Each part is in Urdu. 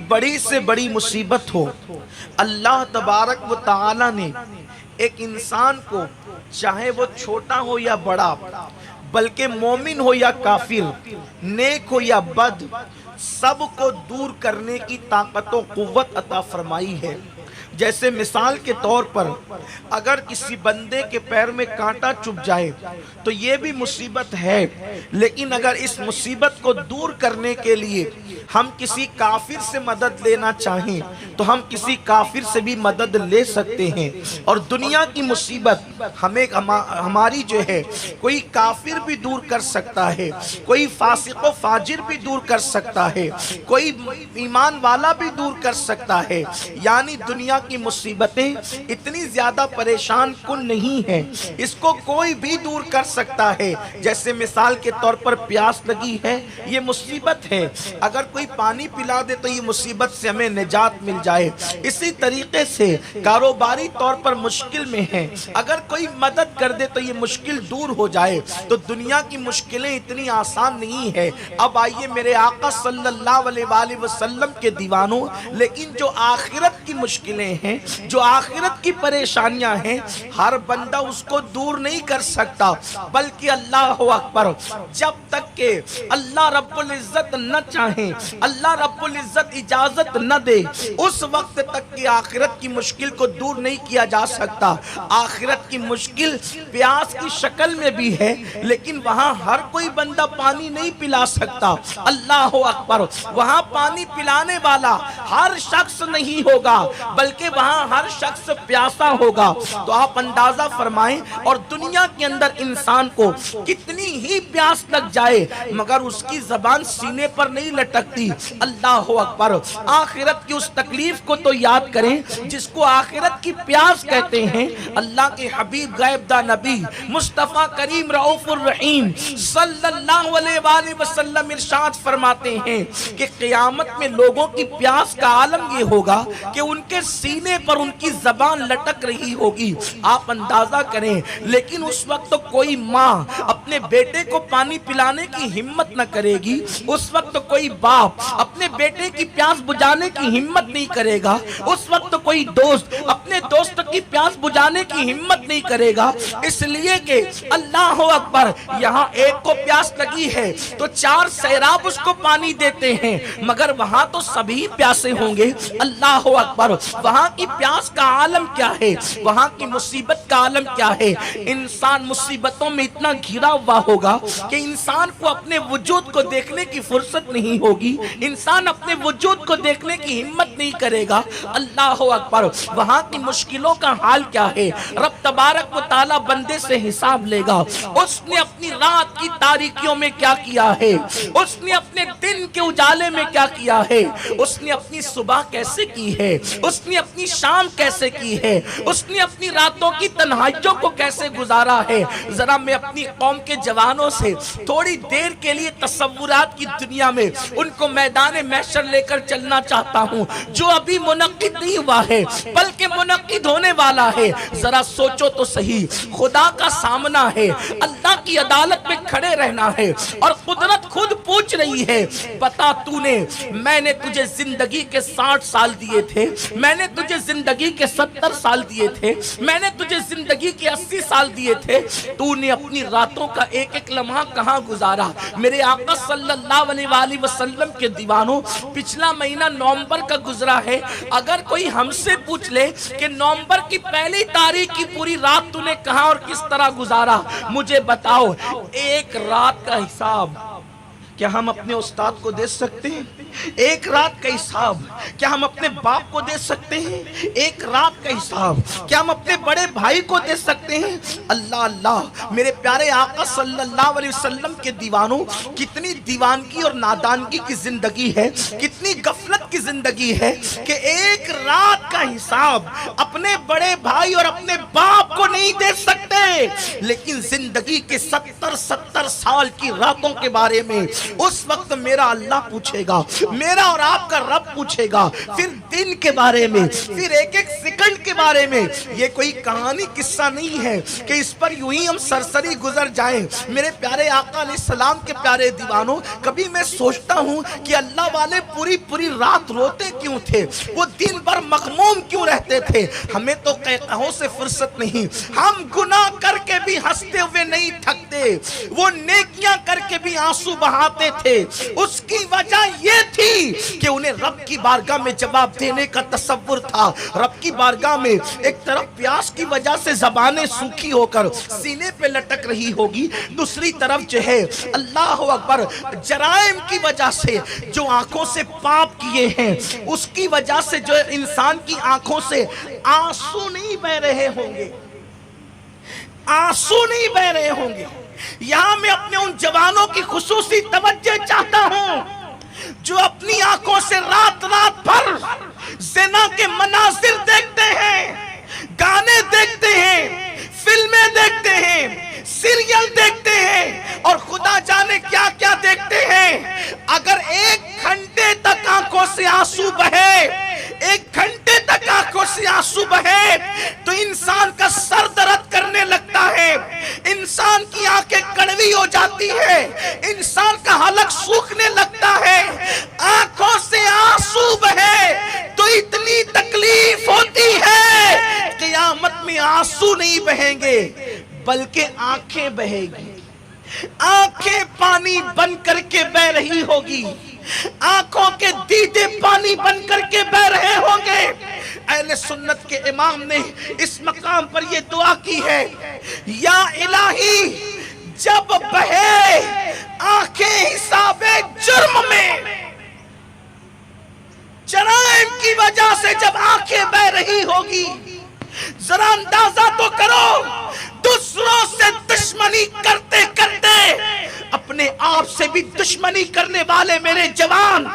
بڑی سے بڑی مصیبت ہو، اللہ تبارک و تعالی نے ایک انسان کو، چاہے وہ چھوٹا ہو یا بڑا، بلکہ مومن ہو یا کافر، نیک ہو یا بد، سب کو دور کرنے کی طاقت و قوت عطا فرمائی ہے۔ جیسے مثال کے طور پر اگر کسی بندے کے پیر میں کانٹا چبھ جائے تو یہ بھی مصیبت ہے، لیکن اگر اس مصیبت کو دور کرنے کے لیے ہم کسی کافر سے مدد لینا چاہیں تو ہم کسی کافر سے بھی مدد لے سکتے ہیں۔ اور دنیا کی مصیبت ہماری جو ہے کوئی کافر بھی دور کر سکتا ہے، کوئی فاسق و فاجر بھی دور کر سکتا ہے، کوئی ایمان والا بھی دور کر سکتا ہے۔ یعنی دنیا کی مصیبتیں اتنی زیادہ پریشان کن نہیں ہیں، اس کو کوئی بھی دور کر سکتا ہے۔ جیسے مثال کے طور پر پیاس لگی ہے، یہ مصیبت ہے، اگر کوئی پانی پلا دے تو یہ مصیبت سے ہمیں نجات مل جائے۔ اسی طریقے سے کاروباری طور پر مشکل میں ہے، اگر کوئی مدد کر دے تو یہ مشکل دور ہو جائے۔ تو دنیا کی مشکلیں اتنی آسان نہیں ہے۔ اب آئیے میرے آقا صلی اللہ علیہ وآلہ وسلم کے دیوانوں، لیکن جو آخرت کی مشکلیں ہیں، جو آخرت کی پریشانیاں ہیں، ہر بندہ اس کو دور نہیں کر سکتا، بلکہ اللہ اکبر، جب تک کہ اللہ رب العزت نہ چاہیں، اللہ رب العزت اجازت نہ دے، اس وقت تک کہ آخرت کی مشکل کو دور نہیں کیا جا سکتا۔ آخرت کی مشکل پیاس کی شکل میں بھی ہے، لیکن وہاں ہر کوئی بندہ پانی نہیں پلا سکتا۔ اللہ اکبر، وہاں پانی پلانے والا ہر شخص نہیں ہوگا، بلکہ وہاں ہر شخص پیاسا ہوگا۔ تو آپ اندازہ فرمائیں، اور دنیا کے اندر انسان کو کتنی ہی پیاس لگ جائے مگر اس کی زبان سینے پر نہیں لٹکتی۔ اللہ اکبر، آخرت کی اس تکلیف کو تو یاد کریں جس کو آخرت کی پیاس کہتے ہیں۔ اللہ کے حبیب غیب دا نبی مصطفیٰ کریم رؤوف الرحیم صلی اللہ علیہ وآلہ وسلم ارشاد فرماتے ہیں کہ قیامت میں لوگوں کی پیاس کا عالم یہ ہوگا کہ ان کے سینے پر ان کی زبان لٹک رہی ہوگی۔ آپ اندازہ کریں، لیکن اس وقت تو کوئی ماں اپنے بیٹے کو پانی پلانے کی ہمت نہ کرے گی، اس وقت کوئی باپ اپنے بیٹے کی پیاس بجھانے کی ہمت نہیں کرے گا، اس وقت کوئی دوست اپنے دوست کی پیاس بجھانے کی ہمت نہیں کرے گا، اس لیے کہ اللہ اکبر، یہاں ایک کو پیاس لگی ہے تو چار سیراب اس کو پانی دیتے ہیں، مگر وہاں تو سبھی پیاسے ہوں گے۔ اللہ اکبر، وہاں کی پیاس کا عالم کیا ہے، وہاں کی مصیبت کا عالم کیا ہے۔ انسان مصیبتوں میں اتنا گھرا ہوا ہوگا کہ انسان کو اپنے وجود کو دیکھنے کی فرصت نہیں ہوگی، انسان اپنے وجود کو دیکھنے کی ہمت نہیں کرے گا۔ اللہ اکبر، وہاں کی مشکلوں کا حال کیا ہے۔ رب تبارک و تعالی بندے سے حساب لے گا، اس نے اپنی رات کی تاریکیوں میں کیا کیا ہے، اس نے اپنے دن کے اجالے میں کیا کیا ہے، اس نے اپنی صبح کیسے کی ہے، اس نے اپنی شام کیسے کی ہے، اس نے اپنی راتوں کی تنہائیوں کو کیسے گزارا ہے۔ ذرا میں اپنی قوم کے جوانوں سے تھوڑی دیر کے لیے تصورات کی دنیا میں ان کو میدان محشر لے کر چلنا چاہتا ہوں، جو ابھی منعقد نہیں ہوا ہے بلکہ منعقد ہونے والا ہے۔ ذرا سوچو تو صحیح، خدا کا سامنا ہے، اللہ کی عدالت میں کھڑے رہنا ہے، اور قدرت خود پوچھ رہی ہے، بتا تو نے، میں نے تجھے زندگی کے 60 سال دیے تھے، میں نے تجھے زندگی کے 70 سال دیے تھے، میں نے تجھے زندگی کے 80 سال دیے تھے، تو نے اپنی راتوں کا ایک ایک لمحہ کہاں گزارا۔ میرے آقا صلی اللہ علیہ وآلہ وسلم کے دیوانوں، پچھلا مہینہ نومبر کا گزرا ہے، اگر کوئی ہم سے پوچھ لے کہ نومبر کی پہلی تاریخ کی پوری رات تو نے کہاں اور کس طرح گزارا، مجھے بتاؤ۔ ایک رات کا حساب کیا ہم اپنے استاد کو دے سکتے ہیں؟ ایک رات کا حساب کیا ہم اپنے باپ کو دے سکتے ہیں؟ ایک رات کا حساب کیا ہم اپنے بڑے بھائی کو دے سکتے ہیں؟ اللہ اللہ، میرے پیارے آقا صلی اللہ علیہ وسلم کے دیوانوں، کتنی دیوانگی اور نادانگی کی زندگی ہے، کتنی غفلت کی زندگی ہے کہ ایک رات کا حساب اپنے بڑے بھائی اور اپنے باپ کو نہیں دے سکتے، لیکن زندگی کے 70 سال کی راتوں کے بارے میں اس وقت میرا اللہ پوچھے گا، میرا اور آپ کا رب پوچھے گا، پھر دن کے بارے میں، پھر ایک ایک سیکنڈ کے بارے میں، یہ کوئی کہانی قصہ نہیں ہے کہ اس پر یوں ہی ہم سرسری گزر جائیں۔ میرے پیارے آقا علیہ السلام کے پیارے دیوانوں، کبھی میں سوچتا ہوں کہ اللہ والے پوری پوری رات روتے کیوں تھے، وہ دن بھر مغموم کیوں رہتے تھے؟ ہمیں تو قہقہوں سے فرصت نہیں، ہم گناہ کر کے بھی ہنستے ہوئے نہیں تھکتے، وہ نیکیاں کر کے بھی آنسو بہاتے تھے۔ اس کی وجہ یہ تھی کہ انہیں رب کی بارگاہ میں جواب دینے کا تصور تھا۔ رب کی بارگاہ میں ایک طرف پیاس کی وجہ سے زبانیں سوکھی ہو کر سینے پہ لٹک رہی ہوگی، دوسری طرف جو ہے اللہ اکبر جرائم کی وجہ سے جو آنکھوں سے پاپ کیے ہیں اس کی وجہ سے جو انسان کی آنکھوں سے آنسو نہیں بہ رہے ہوں گے، آنسو نہیں بہ رہے ہوں گے۔ یہاں میں اپنے ان جوانوں کی خصوصی توجہ چاہتا ہوں جو اپنی آنکھوں سے رات رات بھر زنا کے مناظر دیکھتے ہیں، گانے دیکھتے ہیں، فلمیں دیکھتے ہیں، سیریل دیکھتے ہیں اور خدا جانے کیا کیا دیکھتے ہیں۔ اگر ایک گھنٹے تک آنکھوں سے آنسو بہے، ایک گھنٹے تک آنکھوں سے آنسو بہے تو انسان کا سر درد کرنے لگتا ہے، انسان کی آنکھیں کڑوی ہو جاتی ہے، انسان کا حلق سوکھنے لگتا ہے۔ آنکھوں سے آنسو بہے تو اتنی تکلیف ہوتی ہے، قیامت میں آنسو نہیں بہیں گے بلکہ آنکھیں بہے گی، آنکھیں پانی بن کر کے بہ رہی ہوگی، آنکھوں کے دیدے پانی بن کر کے بہ رہے ہوں گے۔ اہل سنت کے امام نے اس مقام پر یہ دعا کی ہے، یا الہی جب بہے آنکھیں حساب جرم میں، جرائم کی وجہ سے جب آنکھیں بہ رہی ہوگی، ذرا اندازہ تو کرو دوسروں سے دشمنی کرتے کرتے اپنے آپ سے بھی دشمنی کرنے والے میرے جوان،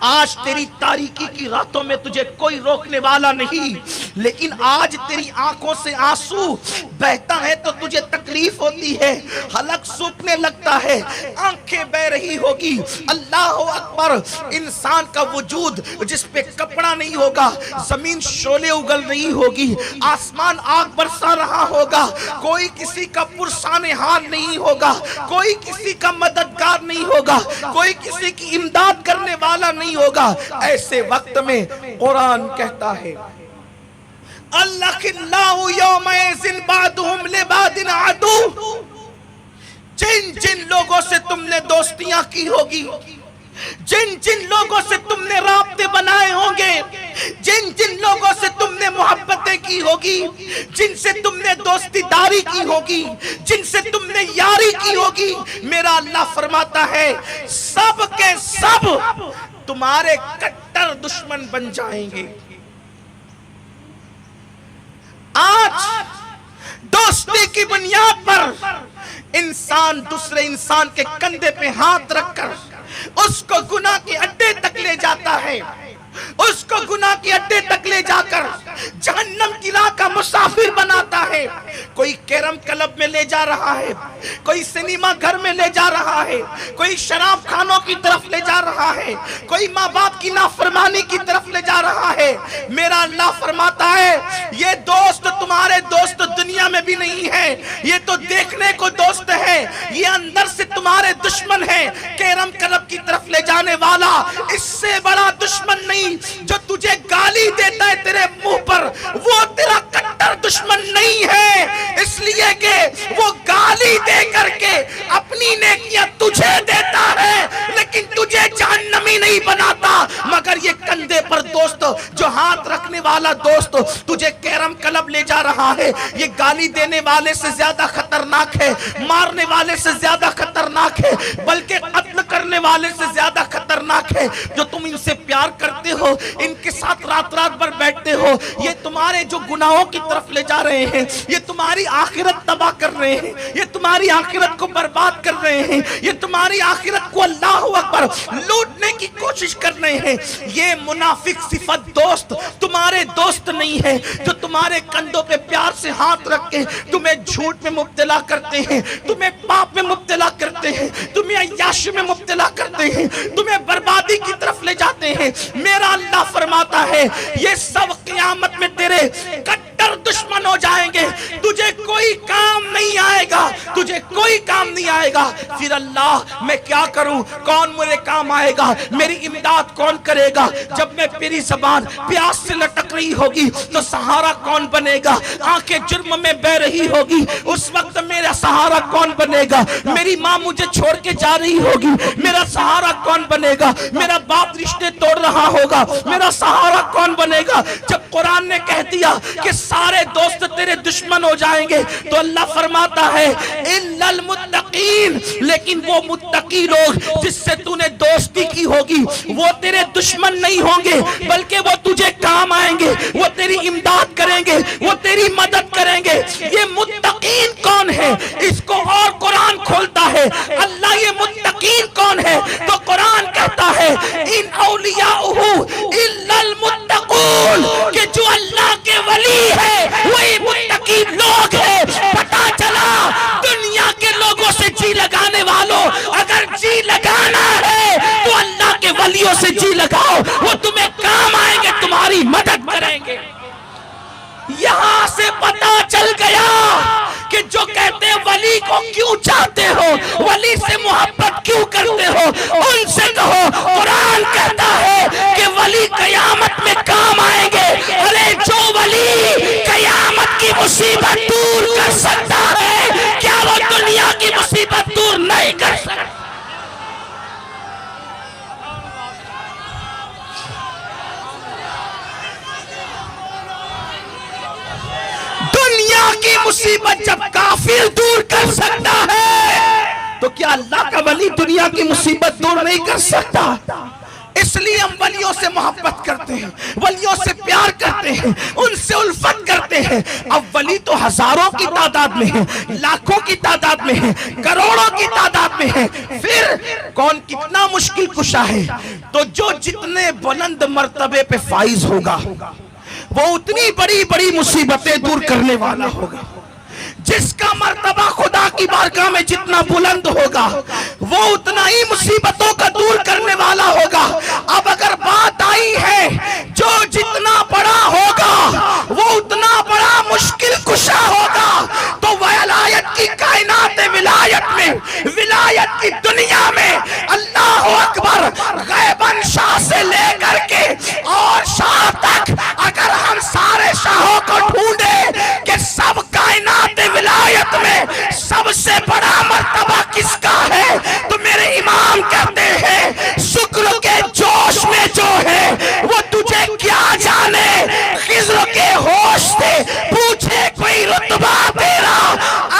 آج تیری تاریکی کی راتوں میں تجھے کوئی روکنے والا نہیں، لیکن آج تیری آنکھوں سے آنسو بہتا ہے تو تجھے تکلیف ہوتی ہے، حلق سوکھنے لگتا ہے، آنکھیں بہ رہی ہوگی۔ اللہ اکبر، انسان کا وجود جس پہ کپڑا نہیں ہوگا، زمین شعلے اگل رہی ہوگی، آسمان آگ برسا رہا ہوگا، کوئی کسی کا پرسان حال نہیں ہوگا، کوئی کسی کا مددگار نہیں ہوگا، کوئی کسی کی امداد کرنے والا نہیں ہوگا، ایسے وقت میں قرآن کہتا ہے اللہ یومئذ بعضهم لبعض عدو، جن جن لوگوں سے تم نے دوستیاں کی ہوگی، جن جن لوگوں سے تم نے رابطے بنائے ہوں گے، جن جن لوگوں سے تم نے محبتیں کی ہوگی، جن سے تم نے دوستی داری کی ہوگی، جن سے تم نے یاری کی ہوگی، میرا اللہ فرماتا ہے سب کے سب تمہارے کٹر دشمن بن جائیں گے۔ آج دوستی کی بنیاد پر انسان دوسرے انسان کے کندھے پہ ہاتھ رکھ کر اس کو گناہ کے اڈے تک لے جاتا ہے، اس کو گناہ کے اڈے تک لے جا کر جہنم کی راہ کا مسافر بناتا ہے۔ کوئی کیرم کلب میں لے جا رہا ہے، کوئی سنیما گھر میں لے جا رہا ہے، کوئی شراب خانوں کی طرف لے جا رہا ہے، کوئی ماں باپ کی نافرمانی کی طرف لے جا رہا ہے۔ میرا اللہ فرماتا ہے یہ دوست تمہارے دوست دنیا میں بھی نہیں ہے، یہ تو دیکھنے کو دوست ہے، یہ اندر سے تمہارے دشمن ہے۔ کیرم کلب کی طرف لے جانے والا اس سے بڑا دشمن نہیں، جو تجھے گالی دیتا ہے تیرے منہ پر، وہ تیرا کٹر دشمن نہیں ہے، اس لیے کہ وہ گالی دے کر کے اپنی نیکیاں تجھے دیتا ہے لیکن تجھے جہنمی نہیں بناتا، مگر یہ کندھے پر دوست جو ہاتھ رکھنے والا دوست تجھے کیرم کلب لے جا رہا ہے، یہ گالی دینے والے سے زیادہ خطرناک ہے، مارنے والے سے زیادہ خطرناک ہے، بلکہ قتل کرنے والے سے زیادہ خطرناک ہے۔ جو تم ان سے پیار کرتے ہو، ان کے ساتھ رات رات بھر بیٹھتے ہو، یہ تمہارے جو گناہوں کی طرف لے جا رہے ہیں، یہ تمہاری آخرت تباہ کر رہے ہیں، یہ تمہاری آخرت کو برباد کر رہے ہیں، یہ تمہاری آخرت کو اللہ اکبر لوٹنے کی کوشش کر رہے ہیں۔ یہ منافق صفت دوست تمہاری تمہارے دوست نہیں ہے جو تمہارے کندھوں پہ پیار سے ہاتھ رکھ کے تمہیں جھوٹ میں مبتلا کرتے ہیں، تمہیں پاپ میں مبتلا کرتے ہیں، تمہیں عیاشی میں مبتلا کرتے ہیں، تمہیں بربادی کی طرف لے جاتے ہیں۔ میرا اللہ فرماتا ہے یہ سب قیامت میں تیرے کٹر دشمن ہو جائیں گے، تجھے کوئی کام نہیں آئے گا، تجھے کوئی کام نہیں آئے گا۔ پھر اللہ میں کیا کروں، کون میرے کام آئے گا، میری امداد کون کرے گا؟ جب میں میری زبان پیاس سے لٹک رہی ہوگی تو سہارا کون بنے گا؟ آنکھیں جرم میں بہ رہی ہوگی اس وقت میرا سہارا کون بنے گا؟ میری ماں مجھے چھوڑ کے جا رہی ہوگی، میرا سہارا کون بنے گا؟ میرا باپ رشتے توڑ رہا ہوگا، میرا سہارا کون بنے گا؟ جب قرآن نے کہہ دیا کہ سارے دوست تیرے دشمن ہو جائیں گے تو اللہ فرماتا ہے اِلَّا الْمُتَّقِينَ، لیکن وہ متقی لوگ جس سے تو نے دوستی کی ہوگی وہ تیرے دشمن نہیں ہوں گے، بلکہ وہ تجھے کام آئیں گے، وہ تیری امداد کریں گے، وہ تیری مدد کریں گے۔ یہ متقین کون ہے؟ اس کو اور قرآن کھولتا ہے، اللہ یہ متقین کون ہے؟ تو قرآن کہتا ہے ان اولیاءہ الا المتقون، کہ جو اللہ کے ولی ہے وہی متقی لوگ ہیں۔ پتا چلا دنیا کے لوگوں سے جی لگانے والوں، اگر جی لگانا ہے تو اللہ کے ولیوں سے جی لگاؤ، وہ تمہیں کام آئیں گے، تمہاری مدد کریں گے۔ یہاں سے پتا چل گیا کہ جو کہتے ہیں ولی کو کیوں چاہتے ہو، ولی سے محبت کیوں کرتے ہو، ان سے کہو قرآن کہتا ہے کہ ولی قیامت میں کام آئیں گے۔ ارے جو ولی قیامت کی مصیبت دور کر سکتا ہے، کیا وہ دنیا کی مصیبت دور نہیں کر سکتا؟ دنیا کی مصیبت جب کافر دور کر سکتا ہے تو کیا اللہ کا ولی دنیا کی مصیبت دور نہیں کر سکتا؟ اس لیے ہم ولیوں سے محبت کرتے ہیں، ولیوں سے پیار کرتے ہیں، ان سے الفت کرتے ہیں۔ اب ولی تو ہزاروں کی تعداد میں ہیں، لاکھوں کی تعداد میں ہیں، کروڑوں کی تعداد میں ہیں، پھر کون کتنا مشکل کشا ہے؟ تو جو جتنے بلند مرتبے پہ فائز ہوگا وہ اتنی بڑی بڑی مصیبتیں دور کرنے والا ہوگا۔ جس کا مرتبہ خدا کی بارگاہ میں جتنا بلند ہوگا وہ اتنا ہی مصیبتوں کا دور کرنے والا ہوگا۔ اب اگر بات آئی ہے جو جتنا بڑا ہوگا وہ اتنا بڑا مشکل کشا ہوگا، تو ولایت کی کائنات ولایت میں، ولایت کی دنیا میں اللہ اکبر، غیباً شاہ سے لے کر کے اور شاہ تک اگر ہم سارے شاہوں کو ڈھونڈے کہ سب کائنات ولایت میں سب سے بڑا مرتبہ کس کا ہے، تو میرے امام کہتے ہیں شکر کے جوش میں جو ہے وہ تجھے کیا جانے، خضر کے ہوش سے پوچھے کوئی رتبہ تیرا،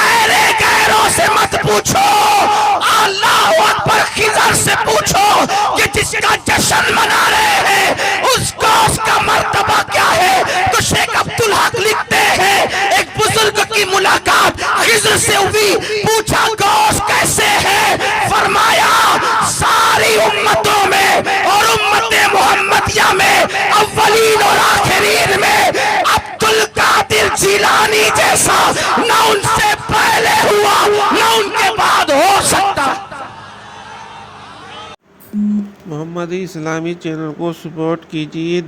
اہلِ غیروں سے مت پوچھو، اللہ اکبر، خضر سے پوچھو کہ جس کا جشن منا رہے ہیں اس کا مرتبہ کیا ہے۔ تو شیخ عبدالحق لکھتے ہیں ایک بزرگ کی ملاقات خضر سے ہوئی، پوچھا غوث کیسے ہے، فرمایا ساری امتوں میں اور امت محمدیہ میں، اولین اور آخرین میں عبدالقادر جیلانی جیسا نہ ان سے پہلے ہوا نہ ان کے بعد ہو سکتا۔ محمدی اسلامی چینل کو سپورٹ کیجئے۔